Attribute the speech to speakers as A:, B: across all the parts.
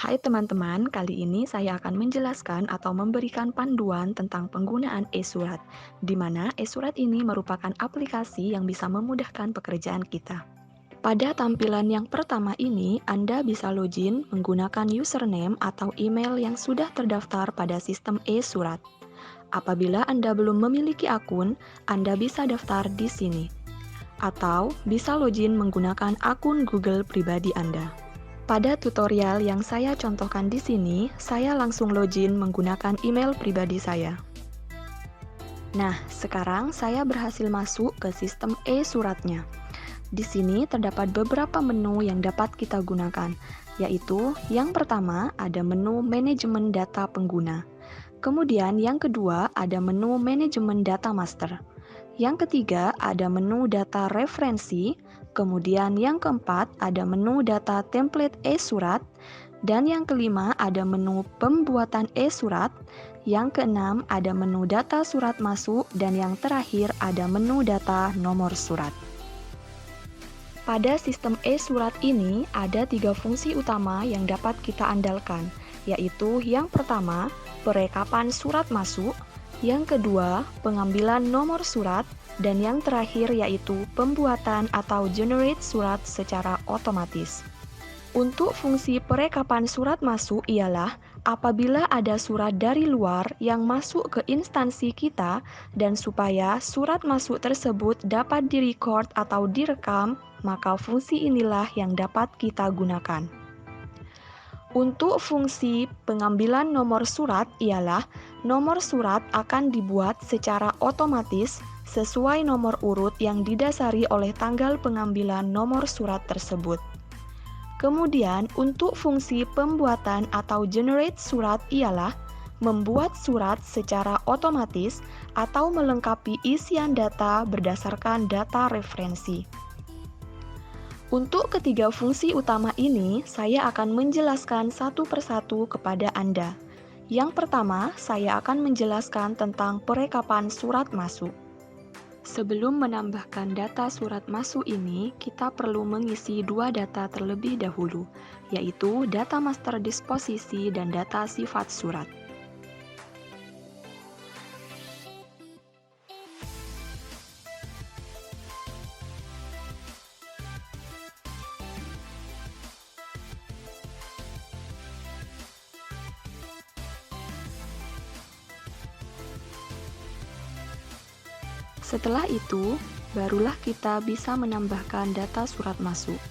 A: Hai teman-teman, kali ini saya akan menjelaskan atau memberikan panduan tentang penggunaan e-surat, di mana e-surat ini merupakan aplikasi yang bisa memudahkan pekerjaan kita. Pada tampilan yang pertama ini, Anda bisa login menggunakan username atau email yang sudah terdaftar pada sistem e-surat. Apabila Anda belum memiliki akun, Anda bisa daftar di sini, atau bisa login menggunakan akun Google pribadi Anda. Pada tutorial yang saya contohkan di sini, saya langsung login menggunakan email pribadi saya. Nah, sekarang saya berhasil masuk ke sistem e-suratnya. Di sini terdapat beberapa menu yang dapat kita gunakan, yaitu yang pertama ada menu manajemen data pengguna. Kemudian yang kedua ada menu manajemen data master. Yang ketiga ada menu data referensi, kemudian yang keempat ada menu data template e-surat, dan yang kelima ada menu pembuatan e-surat, yang keenam ada menu data surat masuk, dan yang terakhir ada menu data nomor surat. Pada sistem e-surat ini ada 3 fungsi utama yang dapat kita andalkan, yaitu yang pertama, perekapan surat masuk, yang kedua, pengambilan nomor surat, dan yang terakhir yaitu pembuatan atau generate surat secara otomatis. Untuk fungsi perekapan surat masuk ialah apabila ada surat dari luar yang masuk ke instansi kita dan supaya surat masuk tersebut dapat direcord atau direkam, maka fungsi inilah yang dapat kita gunakan. Untuk fungsi pengambilan nomor surat ialah nomor surat akan dibuat secara otomatis sesuai nomor urut yang didasari oleh tanggal pengambilan nomor surat tersebut. Kemudian, untuk fungsi pembuatan atau generate surat ialah membuat surat secara otomatis atau melengkapi isian data berdasarkan data referensi. Untuk ketiga fungsi utama ini, saya akan menjelaskan satu persatu kepada Anda. Yang pertama, saya akan menjelaskan tentang perekapan surat masuk. Sebelum menambahkan data surat masuk ini, kita perlu mengisi dua data terlebih dahulu, yaitu data master disposisi dan data sifat surat. Setelah itu, barulah kita bisa menambahkan data surat masuk.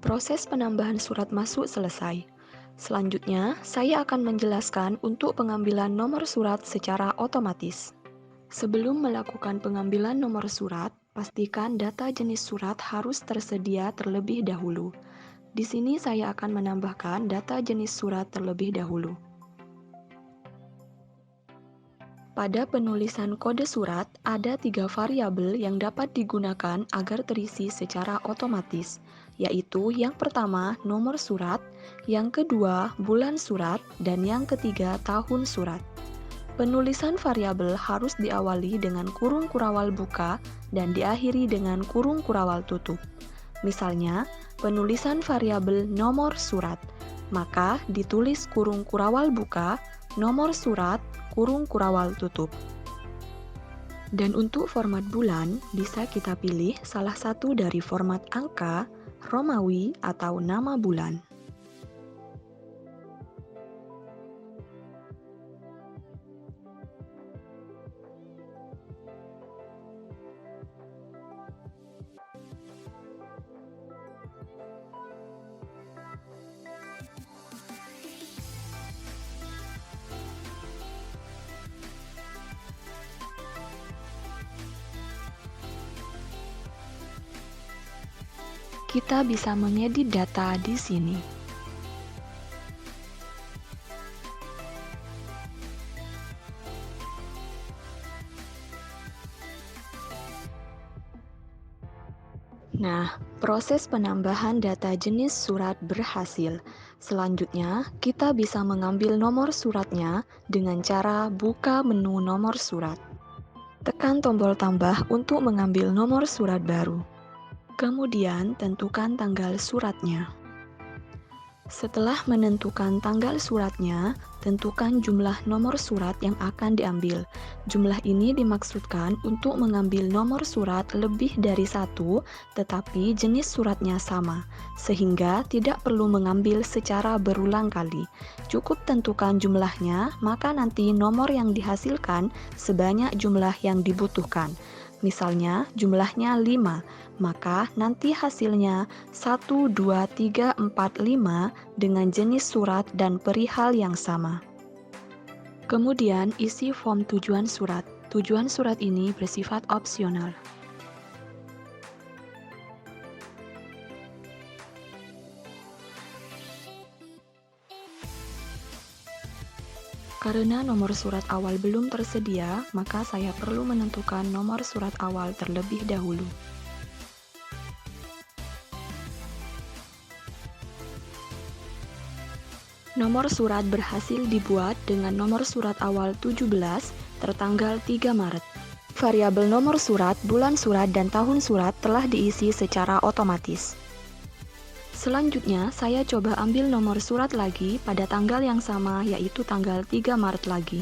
A: Proses penambahan surat masuk selesai. Selanjutnya, saya akan menjelaskan untuk pengambilan nomor surat secara otomatis. Sebelum melakukan pengambilan nomor surat, pastikan data jenis surat harus tersedia terlebih dahulu. Di sini saya akan menambahkan data jenis surat terlebih dahulu. Pada penulisan kode surat, ada 3 variabel yang dapat digunakan agar terisi secara otomatis, yaitu yang pertama nomor surat, yang kedua bulan surat, dan yang ketiga tahun surat. Penulisan variabel harus diawali dengan kurung kurawal buka dan diakhiri dengan kurung kurawal tutup. Misalnya, penulisan variabel nomor surat, maka ditulis kurung kurawal buka, nomor surat, kurung kurawal tutup. Dan untuk format bulan, bisa kita pilih salah satu dari format angka, Romawi, atau nama bulan. kita bisa mengedit data di sini. Nah, proses penambahan data jenis surat berhasil. Selanjutnya, kita bisa mengambil nomor suratnya dengan cara buka menu nomor surat. Tekan tombol tambah untuk mengambil nomor surat baru. Kemudian, tentukan tanggal suratnya. Setelah menentukan tanggal suratnya, tentukan jumlah nomor surat yang akan diambil. Jumlah ini dimaksudkan untuk mengambil nomor surat lebih dari satu, tetapi jenis suratnya sama, sehingga tidak perlu mengambil secara berulang kali. Cukup tentukan jumlahnya, maka nanti nomor yang dihasilkan sebanyak jumlah yang dibutuhkan. Misalnya jumlahnya 5, maka nanti hasilnya 1, 2, 3, 4, 5 dengan jenis surat dan perihal yang sama. Kemudian isi form tujuan surat. Tujuan surat ini bersifat opsional. Karena nomor surat awal belum tersedia, maka saya perlu menentukan nomor surat awal terlebih dahulu. Nomor surat berhasil dibuat dengan nomor surat awal 17 tertanggal 3 Maret. Variabel nomor surat, bulan surat, dan tahun surat telah diisi secara otomatis. Selanjutnya, saya coba ambil nomor surat lagi pada tanggal yang sama, yaitu tanggal 3 Maret lagi.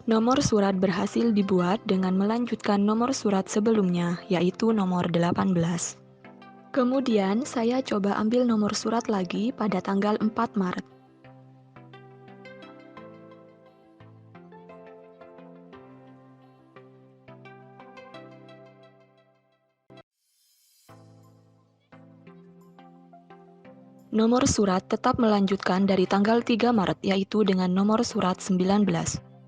A: Nomor surat berhasil dibuat dengan melanjutkan nomor surat sebelumnya, yaitu nomor 18. Kemudian, saya coba ambil nomor surat lagi pada tanggal 4 Maret. Nomor surat tetap melanjutkan dari tanggal 3 Maret, yaitu dengan nomor surat 19.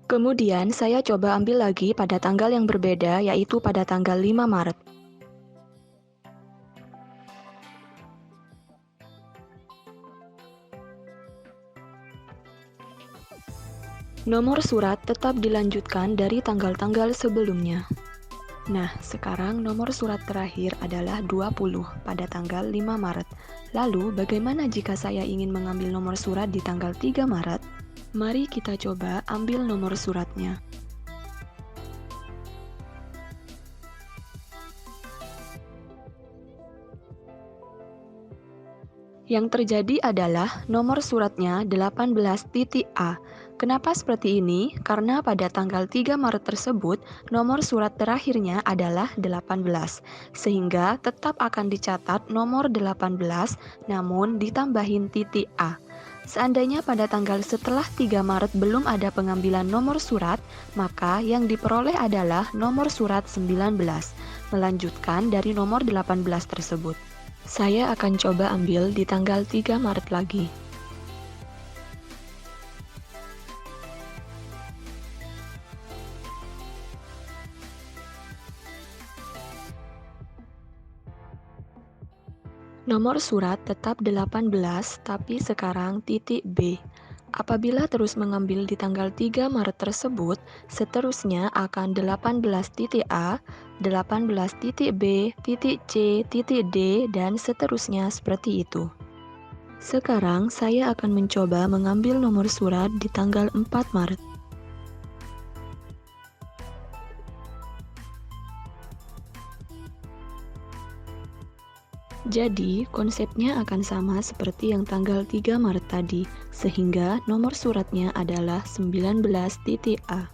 A: Kemudian, saya coba ambil lagi pada tanggal yang berbeda, yaitu pada tanggal 5 Maret. Nomor surat tetap dilanjutkan dari tanggal-tanggal sebelumnya. Nah, sekarang nomor surat terakhir adalah 20 pada tanggal 5 Maret. Lalu, bagaimana jika saya ingin mengambil nomor surat di tanggal 3 Maret? Mari kita coba ambil nomor suratnya. Yang terjadi adalah nomor suratnya 18.A. Kenapa seperti ini? Karena pada tanggal 3 Maret tersebut, nomor surat terakhirnya adalah 18, sehingga tetap akan dicatat nomor 18, namun ditambahin titik A. Seandainya pada tanggal setelah 3 Maret belum ada pengambilan nomor surat, maka yang diperoleh adalah nomor surat 19, melanjutkan dari nomor 18 tersebut. Saya akan coba ambil di tanggal 3 Maret lagi. Nomor surat tetap 18, tapi sekarang titik B. Apabila terus mengambil di tanggal 3 Maret tersebut, seterusnya akan 18 titik A, 18 titik B, titik C, titik D, dan seterusnya seperti itu. Sekarang saya akan mencoba mengambil nomor surat di tanggal 4 Maret. Jadi, konsepnya akan sama seperti yang tanggal 3 Maret tadi, sehingga nomor suratnya adalah 19 titik A.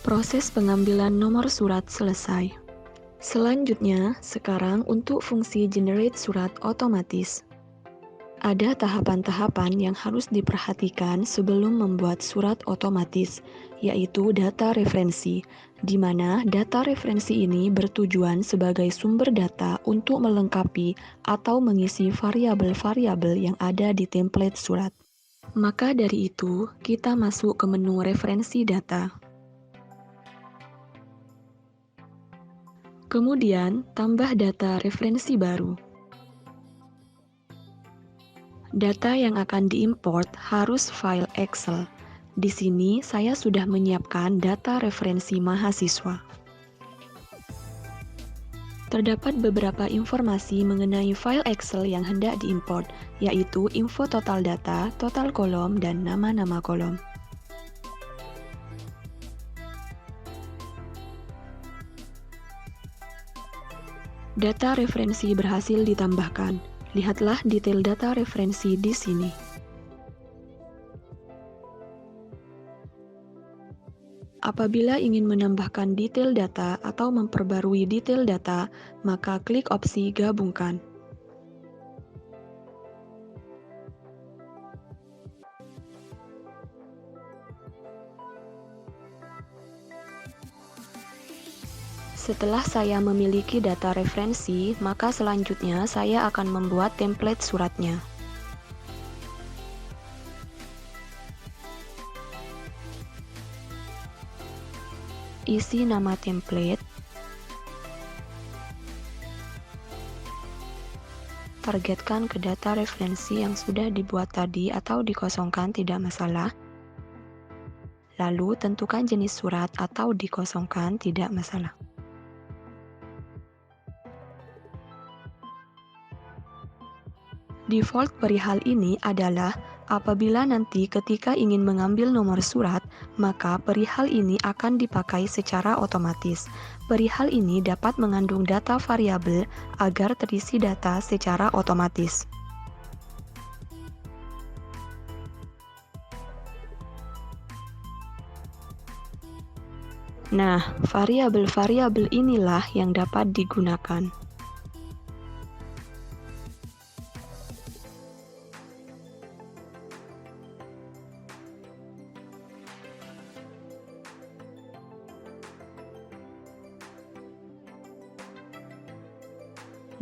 A: Proses pengambilan nomor surat selesai. Selanjutnya, sekarang untuk fungsi generate surat otomatis. Ada tahapan-tahapan yang harus diperhatikan sebelum membuat surat otomatis, yaitu data referensi, di mana data referensi ini bertujuan sebagai sumber data untuk melengkapi atau mengisi variabel-variabel yang ada di template surat. Maka dari itu, kita masuk ke menu referensi data. Kemudian, tambah data referensi baru. Data yang akan diimport harus file Excel. Di sini, saya sudah menyiapkan data referensi mahasiswa. Terdapat beberapa informasi mengenai file Excel yang hendak diimport, yaitu info total data, total kolom, dan nama-nama kolom. Data referensi berhasil ditambahkan. Lihatlah detail data referensi di sini. Apabila ingin menambahkan detail data atau memperbarui detail data, maka klik opsi Gabungkan. Setelah saya memiliki data referensi, maka selanjutnya saya akan membuat template suratnya. Isi nama template, targetkan ke data referensi yang sudah dibuat tadi atau dikosongkan tidak masalah. Lalu tentukan jenis surat atau dikosongkan tidak masalah. Default perihal ini adalah apabila nanti ketika ingin mengambil nomor surat, maka perihal ini akan dipakai secara otomatis. Perihal ini dapat mengandung data variabel agar terisi data secara otomatis. Nah, variabel-variabel inilah yang dapat digunakan.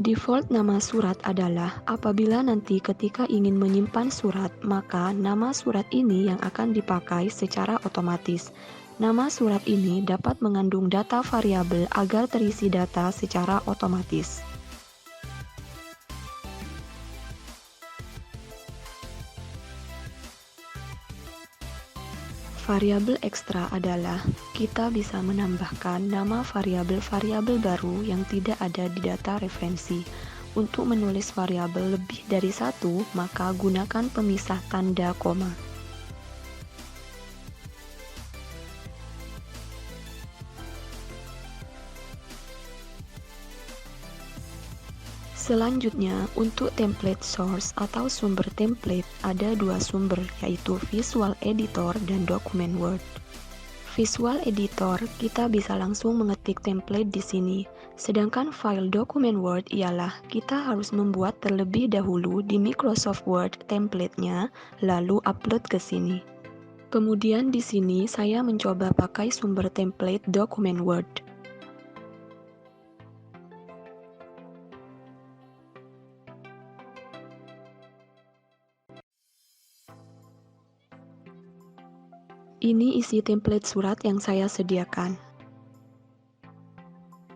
A: Default nama surat adalah apabila nanti ketika ingin menyimpan surat, maka nama surat ini yang akan dipakai secara otomatis. Nama surat ini dapat mengandung data variabel agar terisi data secara otomatis. Variabel ekstra adalah kita bisa menambahkan nama variabel-variabel baru yang tidak ada di data referensi. Untuk menulis variabel lebih dari satu, maka gunakan pemisah tanda koma. Selanjutnya, untuk template source atau sumber template, ada dua sumber, yaitu Visual Editor dan Document Word. Visual Editor, kita bisa langsung mengetik template di sini, sedangkan file Document Word ialah kita harus membuat terlebih dahulu di Microsoft Word template-nya, lalu upload ke sini. Kemudian di sini saya mencoba pakai sumber template Document Word. Ini isi template surat yang saya sediakan.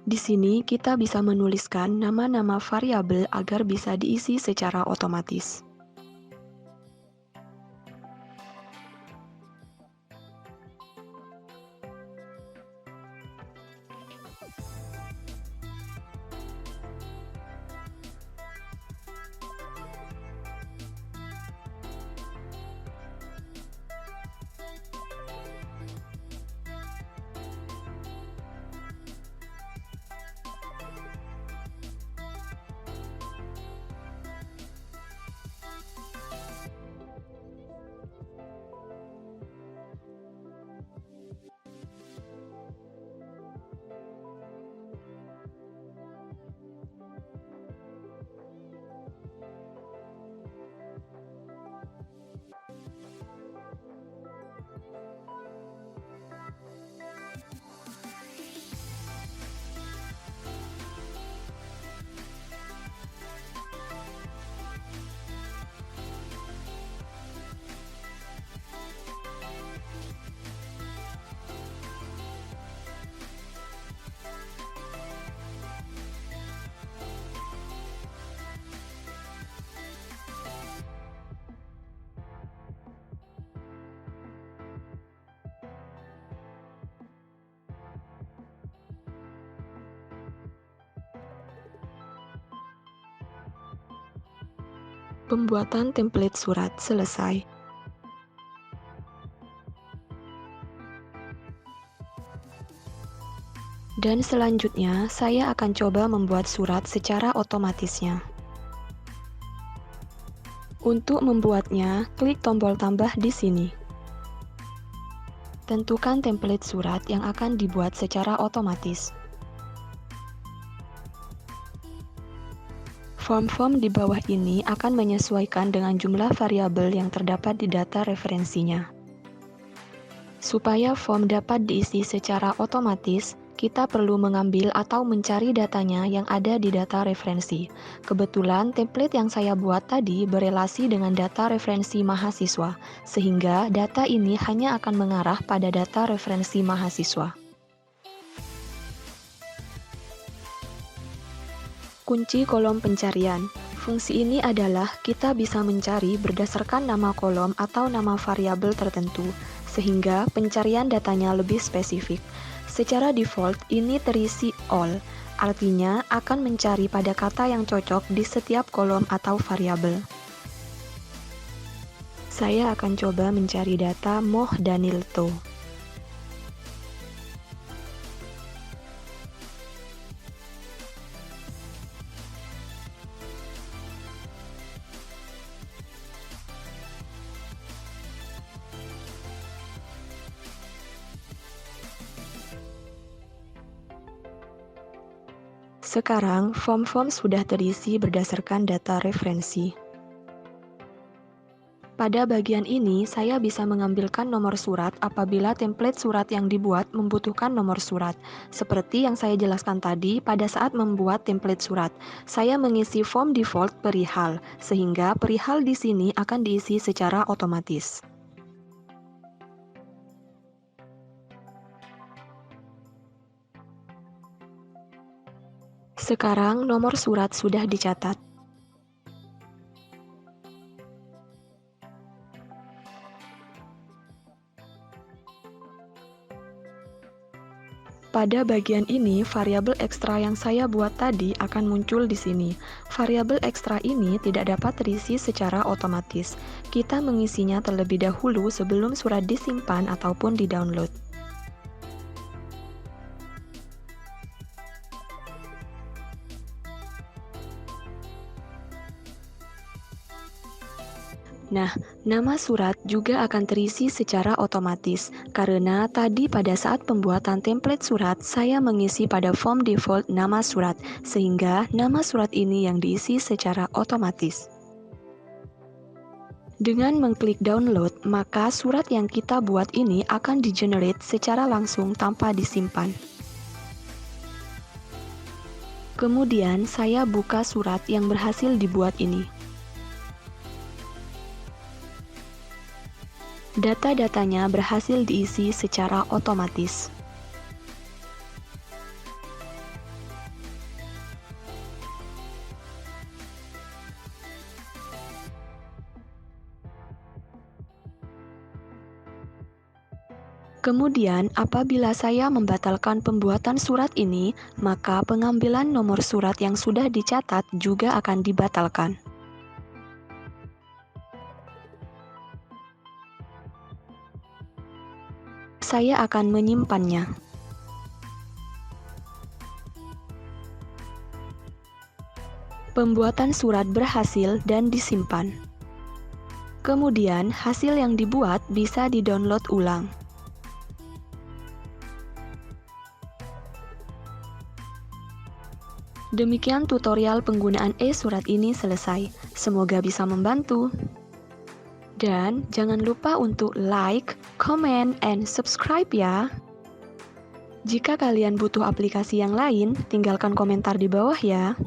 A: Di sini kita bisa menuliskan nama-nama variabel agar bisa diisi secara otomatis. Pembuatan template surat selesai. Dan selanjutnya, saya akan coba membuat surat secara otomatisnya. Untuk membuatnya, klik tombol tambah di sini. Tentukan template surat yang akan dibuat secara otomatis. Form-form di bawah ini akan menyesuaikan dengan jumlah variabel yang terdapat di data referensinya. Supaya form dapat diisi secara otomatis, kita perlu mengambil atau mencari datanya yang ada di data referensi. Kebetulan template yang saya buat tadi berelasi dengan data referensi mahasiswa, sehingga data ini hanya akan mengarah pada data referensi mahasiswa. Kunci kolom pencarian. Fungsi ini adalah kita bisa mencari berdasarkan nama kolom atau nama variabel tertentu, sehingga pencarian datanya lebih spesifik. Secara default, ini terisi all, artinya akan mencari pada kata yang cocok di setiap kolom atau variabel. Saya akan coba mencari data Moh Danilto. Sekarang, form-form sudah terisi berdasarkan data referensi. Pada bagian ini, saya bisa mengambilkan nomor surat apabila template surat yang dibuat membutuhkan nomor surat. Seperti yang saya jelaskan tadi, pada saat membuat template surat, saya mengisi form default perihal, sehingga perihal di sini akan diisi secara otomatis. Sekarang nomor surat sudah dicatat. Pada bagian ini, variabel ekstra yang saya buat tadi akan muncul di sini. Variabel ekstra ini tidak dapat terisi secara otomatis. Kita mengisinya terlebih dahulu sebelum surat disimpan ataupun di-download. Nah, nama surat juga akan terisi secara otomatis, karena tadi pada saat pembuatan template surat, saya mengisi pada form default nama surat, sehingga nama surat ini yang diisi secara otomatis. Dengan mengklik download, maka surat yang kita buat ini akan di-generate secara langsung tanpa disimpan. Kemudian, saya buka surat yang berhasil dibuat ini. Data-datanya berhasil diisi secara otomatis. Kemudian, apabila saya membatalkan pembuatan surat ini, maka pengambilan nomor surat yang sudah dicatat juga akan dibatalkan. Saya akan menyimpannya. Pembuatan surat berhasil dan disimpan. Kemudian, hasil yang dibuat bisa di-download ulang. Demikian tutorial penggunaan e-surat ini selesai. Semoga bisa membantu. Dan jangan lupa untuk like, comment, and subscribe ya. Jika kalian butuh aplikasi yang lain, tinggalkan komentar di bawah ya.